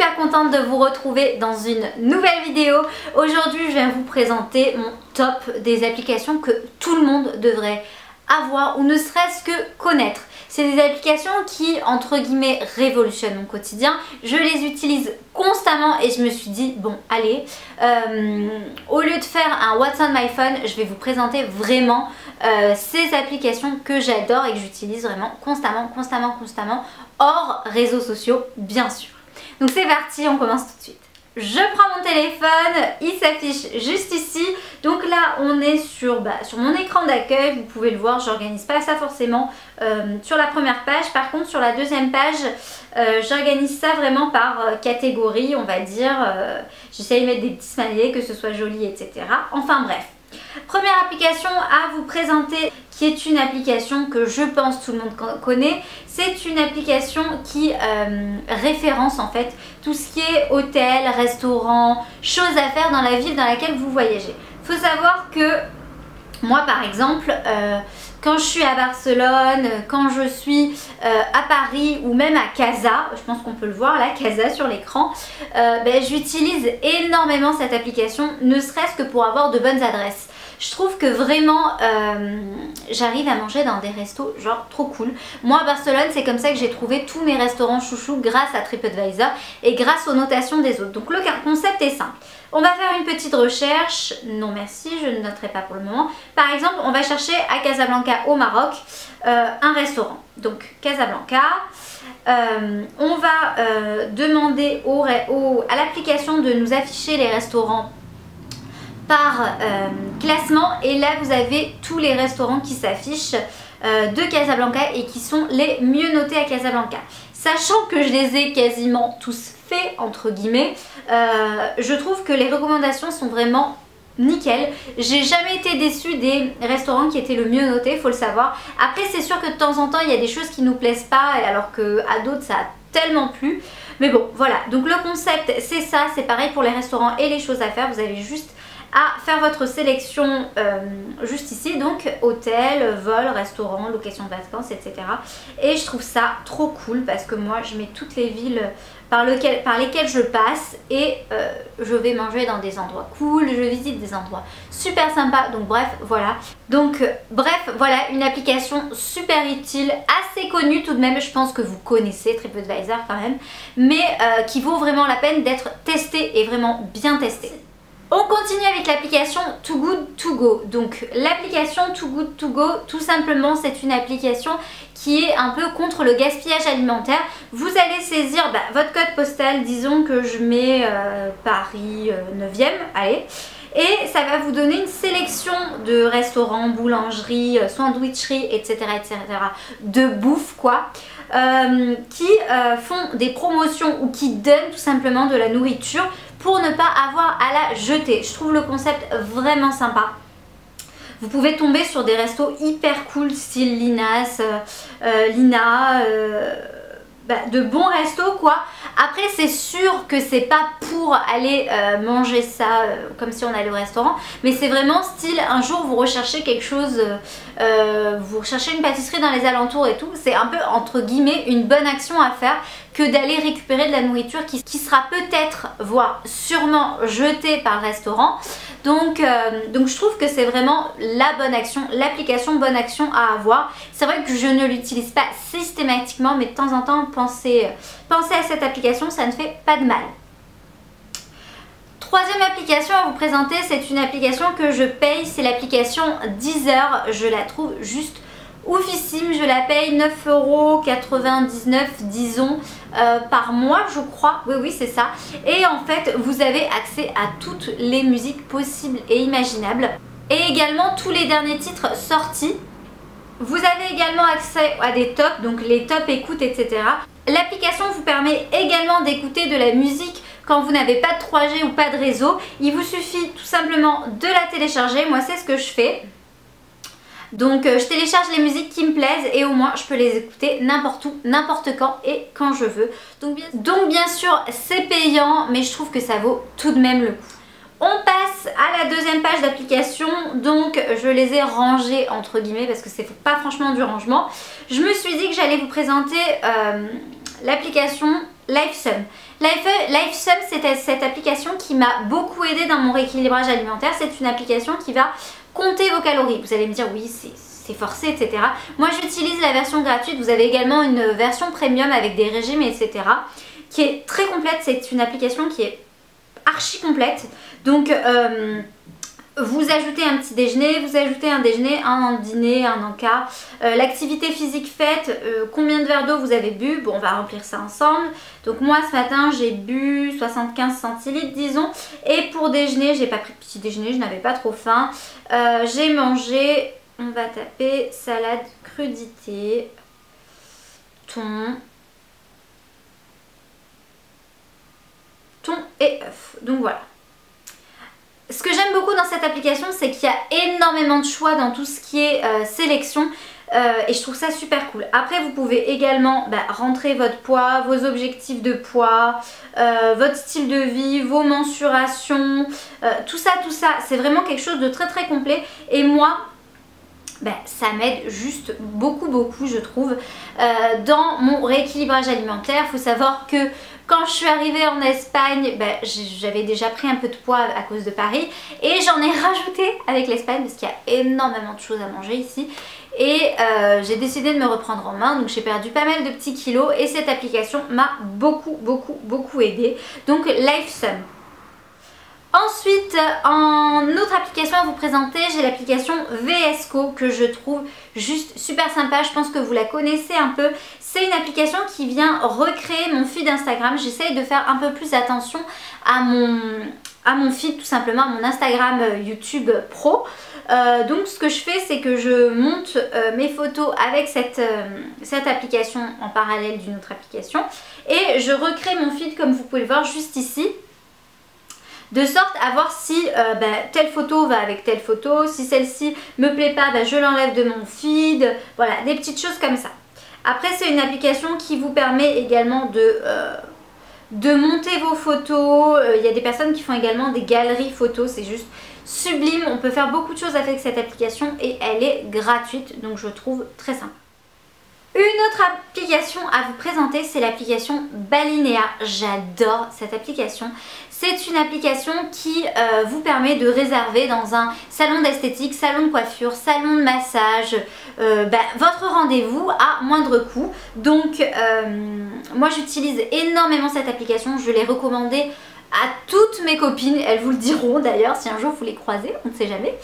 super contente de vous retrouver dans une nouvelle vidéo. Aujourd'hui, je viens vous présenter mon top des applications que tout le monde devrait avoir ou ne serait-ce que connaître. C'est des applications qui, entre guillemets, révolutionnent mon quotidien. Je les utilise constamment et je me suis dit, bon, allez, au lieu de faire un What's on my phone, je vais vous présenter vraiment ces applications que j'adore et que j'utilise vraiment constamment, hors réseaux sociaux, bien sûr. Donc c'est parti, on commence tout de suite. Je prends mon téléphone, il s'affiche juste ici. Donc là on est sur mon écran d'accueil, vous pouvez le voir, j'organise pas ça forcément sur la première page. Par contre sur la deuxième page, j'organise ça vraiment par catégorie, on va dire. J'essaye de mettre des petits smileys, que ce soit joli, etc. Enfin bref. Première application à vous présenter, qui est une application que je pense tout le monde connaît. C'est une application qui référence en fait tout ce qui est hôtel, restaurant, choses à faire dans la ville dans laquelle vous voyagez. Il faut savoir que moi par exemple, quand je suis à Barcelone, quand je suis à Paris ou même à Casa, je pense qu'on peut le voir là, Casa sur l'écran, j'utilise énormément cette application, ne serait-ce que pour avoir de bonnes adresses. Je trouve que vraiment j'arrive à manger dans des restos genre trop cool. Moi à Barcelone, c'est comme ça que j'ai trouvé tous mes restaurants chouchous grâce à TripAdvisor et grâce aux notations des autres. Donc le concept est simple. On va faire une petite recherche. Non merci, je ne noterai pas pour le moment. Par exemple, on va chercher à Casablanca au Maroc un restaurant. Donc Casablanca. On va demander à l'application de nous afficher les restaurants par classement, et là vous avez tous les restaurants qui s'affichent de Casablanca et qui sont les mieux notés à Casablanca. Sachant que je les ai quasiment tous faits entre guillemets, je trouve que les recommandations sont vraiment nickel. J'ai jamais été déçue des restaurants qui étaient le mieux notés, faut le savoir. Après c'est sûr que de temps en temps il y a des choses qui nous plaisent pas, alors qu'à d'autres ça a tellement plu. Mais bon voilà, donc le concept c'est ça, c'est pareil pour les restaurants et les choses à faire. Vous avez juste à faire votre sélection juste ici, donc hôtel, vol, restaurant, location de vacances, etc. Et je trouve ça trop cool parce que moi je mets toutes les villes par lesquelles je passe et je vais manger dans des endroits cool, je visite des endroits super sympas, donc bref voilà. Donc bref voilà, une application super utile, assez connue tout de même, je pense que vous connaissez TripAdvisor quand même, mais qui vaut vraiment la peine d'être testée et vraiment bien testée. On continue avec l'application Too Good To Go. Donc l'application Too Good To Go, tout simplement c'est une application qui est un peu contre le gaspillage alimentaire. Vous allez saisir votre code postal, disons que je mets Paris 9e, allez. Et ça va vous donner une sélection de restaurants, boulangeries, sandwicheries, etc. de bouffe quoi, qui font des promotions ou qui donnent tout simplement de la nourriture pour ne pas avoir à la jeter. Je trouve le concept vraiment sympa. Vous pouvez tomber sur des restos hyper cool style Linas, Lina, de bons restos quoi. Après c'est sûr que c'est pas pour aller manger ça comme si on allait au restaurant, mais c'est vraiment style un jour vous recherchez quelque chose, vous recherchez une pâtisserie dans les alentours et tout, c'est un peu entre guillemets une bonne action à faire que d'aller récupérer de la nourriture qui sera peut-être, voire sûrement jetée par le restaurant. Donc je trouve que c'est vraiment la bonne action, l'application bonne action à avoir. C'est vrai que je ne l'utilise pas systématiquement, mais de temps en temps pensez à cette application, ça ne fait pas de mal. Troisième application à vous présenter, c'est une application que je paye, c'est l'application Deezer. Je la trouve juste oufissime, je la paye 9,99 € disons par mois je crois, oui c'est ça. Et en fait vous avez accès à toutes les musiques possibles et imaginables et également tous les derniers titres sortis. Vous avez également accès à des tops, donc les tops écoutes, etc. L'application vous permet également d'écouter de la musique quand vous n'avez pas de 3G ou pas de réseau. Il vous suffit tout simplement de la télécharger, moi c'est ce que je fais. Donc je télécharge les musiques qui me plaisent et au moins je peux les écouter n'importe où, n'importe quand et quand je veux. Donc bien sûr c'est payant, mais je trouve que ça vaut tout de même le coup. On passe à la deuxième page d'application, donc je les ai rangées entre guillemets parce que c'est pas franchement du rangement. Je me suis dit que j'allais vous présenter l'application LifeSum. LifeSum, c'est cette application qui m'a beaucoup aidé dans mon rééquilibrage alimentaire. C'est une application qui va compter vos calories. Vous allez me dire oui, c'est forcé, etc. Moi j'utilise la version gratuite. Vous avez également une version premium avec des régimes, etc. qui est très complète. C'est une application qui est archi complète. Donc vous ajoutez un petit déjeuner, vous ajoutez un déjeuner, un dîner, un encas, l'activité physique faite, combien de verres d'eau vous avez bu, bon on va remplir ça ensemble. Donc moi ce matin j'ai bu 75 centilitres disons, et pour déjeuner, j'ai pas pris de petit déjeuner, je n'avais pas trop faim. J'ai mangé, on va taper salade crudité, thon et œufs. Donc voilà. Ce que j'aime beaucoup dans cette application, c'est qu'il y a énormément de choix dans tout ce qui est sélection et je trouve ça super cool. Après, vous pouvez également rentrer votre poids, vos objectifs de poids, votre style de vie, vos mensurations, tout ça, c'est vraiment quelque chose de très très complet. Et moi, ça m'aide juste beaucoup je trouve dans mon rééquilibrage alimentaire. Il faut savoir que quand je suis arrivée en Espagne, j'avais déjà pris un peu de poids à cause de Paris et j'en ai rajouté avec l'Espagne parce qu'il y a énormément de choses à manger ici et j'ai décidé de me reprendre en main, donc j'ai perdu pas mal de petits kilos et cette application m'a beaucoup aidée. Donc LifeSum. Ensuite, en autre application à vous présenter, j'ai l'application VSCO que je trouve juste super sympa. Je pense que vous la connaissez un peu. C'est une application qui vient recréer mon feed Instagram. J'essaye de faire un peu plus attention à mon feed, tout simplement, à mon Instagram YouTube Pro. Donc ce que je fais, c'est que je monte mes photos avec cette application en parallèle d'une autre application. Et je recrée mon feed comme vous pouvez le voir juste ici. De sorte à voir si telle photo va avec telle photo, si celle-ci me plaît pas, je l'enlève de mon feed, voilà, des petites choses comme ça. Après c'est une application qui vous permet également de monter vos photos, il y a des personnes qui font également des galeries photos, c'est juste sublime, on peut faire beaucoup de choses avec cette application et elle est gratuite, donc je trouve très sympa. Une autre application à vous présenter, c'est l'application Balinea. J'adore cette application. C'est une application qui vous permet de réserver dans un salon d'esthétique, salon de coiffure, salon de massage, votre rendez-vous à moindre coût. Donc moi j'utilise énormément cette application, je l'ai recommandée à toutes mes copines, elles vous le diront d'ailleurs si un jour vous les croisez, on ne sait jamais.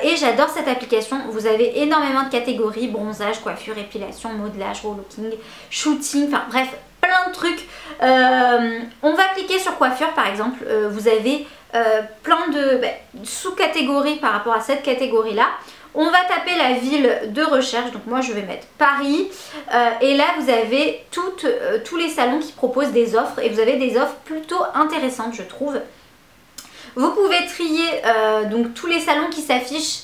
Et j'adore cette application, vous avez énormément de catégories, bronzage, coiffure, épilation, modelage, relooking, shooting, enfin bref, plein de trucs. On va cliquer sur coiffure par exemple, vous avez plein de sous-catégories par rapport à cette catégorie-là. On va taper la ville de recherche, donc moi je vais mettre Paris et là vous avez tous les salons qui proposent des offres et vous avez des offres plutôt intéressantes je trouve. Vous pouvez trier donc tous les salons qui s'affichent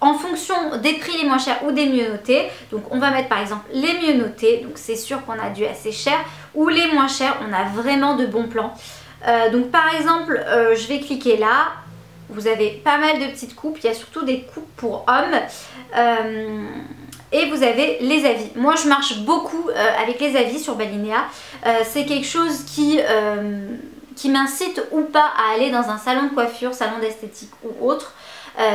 en fonction des prix les moins chers ou des mieux notés. Donc on va mettre par exemple les mieux notés, donc c'est sûr qu'on a dû assez cher, ou les moins chers, on a vraiment de bons plans. Donc par exemple je vais cliquer là. Vous avez pas mal de petites coupes, il y a surtout des coupes pour hommes et vous avez les avis. Moi je marche beaucoup avec les avis sur Balinea, c'est quelque chose qui m'incite ou pas à aller dans un salon de coiffure, salon d'esthétique ou autre.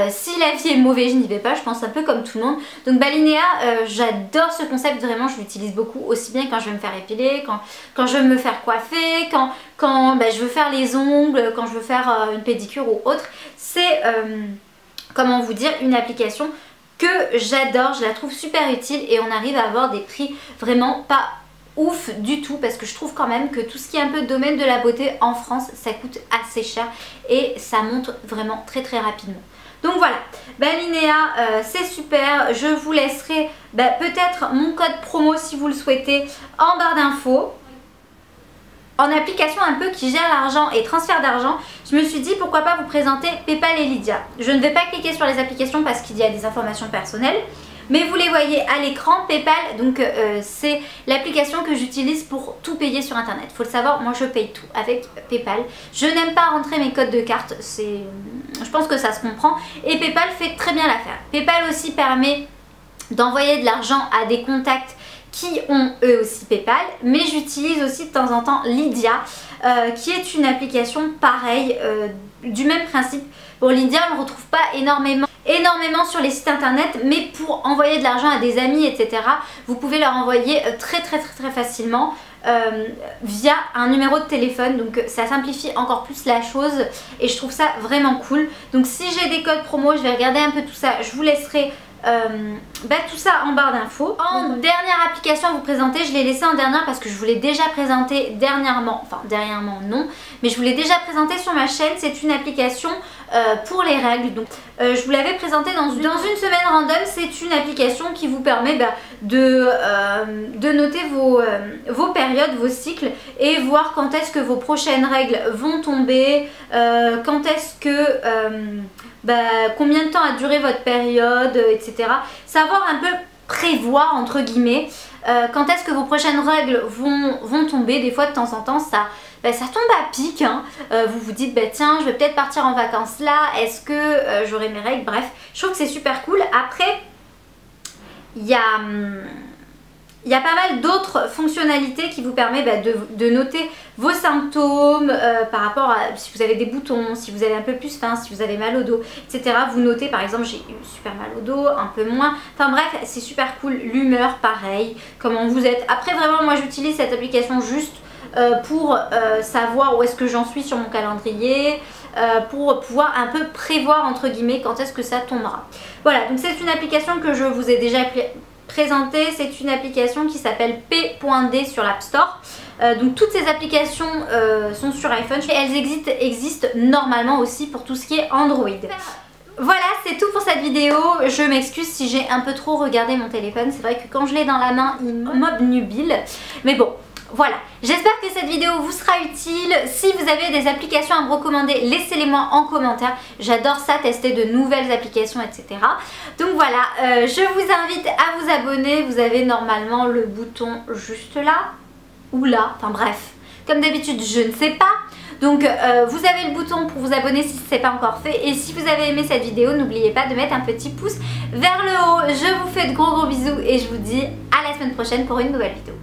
Si l'avis est mauvais, je n'y vais pas, je pense un peu comme tout le monde. Donc Balinea, j'adore ce concept, vraiment je l'utilise beaucoup, aussi bien quand je veux me faire épiler, quand je veux me faire coiffer, quand je veux faire les ongles, quand je veux faire une pédicure ou autre. C'est, comment vous dire, une application que j'adore, je la trouve super utile et on arrive à avoir des prix vraiment pas ouf du tout parce que je trouve quand même que tout ce qui est un peu domaine de la beauté en France, ça coûte assez cher et ça monte vraiment très rapidement. Donc voilà, Balinea c'est super, je vous laisserai peut-être mon code promo si vous le souhaitez en barre d'infos. En application un peu qui gère l'argent et transfert d'argent, je me suis dit pourquoi pas vous présenter Paypal et Lydia. Je ne vais pas cliquer sur les applications parce qu'il y a des informations personnelles. Mais vous les voyez à l'écran, Paypal, donc c'est l'application que j'utilise pour tout payer sur internet. Il faut le savoir, moi je paye tout avec Paypal. Je n'aime pas rentrer mes codes de carte, je pense que ça se comprend. Et Paypal fait très bien l'affaire. Paypal aussi permet d'envoyer de l'argent à des contacts qui ont eux aussi PayPal, mais j'utilise aussi de temps en temps Lydia, qui est une application pareille, du même principe. Bon, Lydia, on ne retrouve pas énormément sur les sites internet, mais pour envoyer de l'argent à des amis, etc., vous pouvez leur envoyer très facilement via un numéro de téléphone. Donc ça simplifie encore plus la chose et je trouve ça vraiment cool. Donc si j'ai des codes promo, je vais regarder un peu tout ça, je vous laisserai tout ça en barre d'infos. En dernière application à vous présenter, je l'ai laissé en dernière parce que je vous l'ai déjà présenté dernièrement, enfin dernièrement non, mais je vous l'ai déjà présenté sur ma chaîne. C'est une application pour les règles. Donc je vous l'avais présenté dans une semaine random. C'est une application qui vous permet de noter vos périodes, vos cycles et voir quand est-ce que vos prochaines règles vont tomber, quand est-ce que combien de temps a duré votre période, etc. Savoir un peu prévoir entre guillemets quand est-ce que vos prochaines règles vont tomber. Des fois de temps en temps ça tombe à pic, hein. Vous vous dites tiens, je vais peut-être partir en vacances là, est-ce que j'aurai mes règles? Bref, je trouve que c'est super cool. Après il y a pas mal d'autres fonctionnalités qui vous permettent de noter vos symptômes par rapport à si vous avez des boutons, si vous avez un peu plus faim, si vous avez mal au dos, etc. Vous notez par exemple j'ai eu super mal au dos, un peu moins. Enfin bref, c'est super cool. L'humeur pareil, comment vous êtes. Après vraiment moi j'utilise cette application juste pour savoir où est-ce que j'en suis sur mon calendrier, pour pouvoir un peu prévoir entre guillemets quand est-ce que ça tombera. Voilà, donc c'est une application que je vous ai déjà présentée. C'est une application qui s'appelle P.D sur l'App Store. Donc toutes ces applications sont sur iPhone et elles existent normalement aussi pour tout ce qui est Android. Voilà, c'est tout pour cette vidéo. Je m'excuse si j'ai un peu trop regardé mon téléphone. C'est vrai que quand je l'ai dans la main, il m'obnubile. Mais bon, voilà. J'espère que cette vidéo vous sera utile. Si vous avez des applications à me recommander, laissez-les-moi en commentaire. J'adore ça, tester de nouvelles applications, etc. Donc voilà, je vous invite à vous abonner. Vous avez normalement le bouton juste là ou là. Enfin bref, comme d'habitude, je ne sais pas. Donc vous avez le bouton pour vous abonner si ce n'est pas encore fait. Et si vous avez aimé cette vidéo, n'oubliez pas de mettre un petit pouce vers le haut. Je vous fais de gros bisous et je vous dis à la semaine prochaine pour une nouvelle vidéo.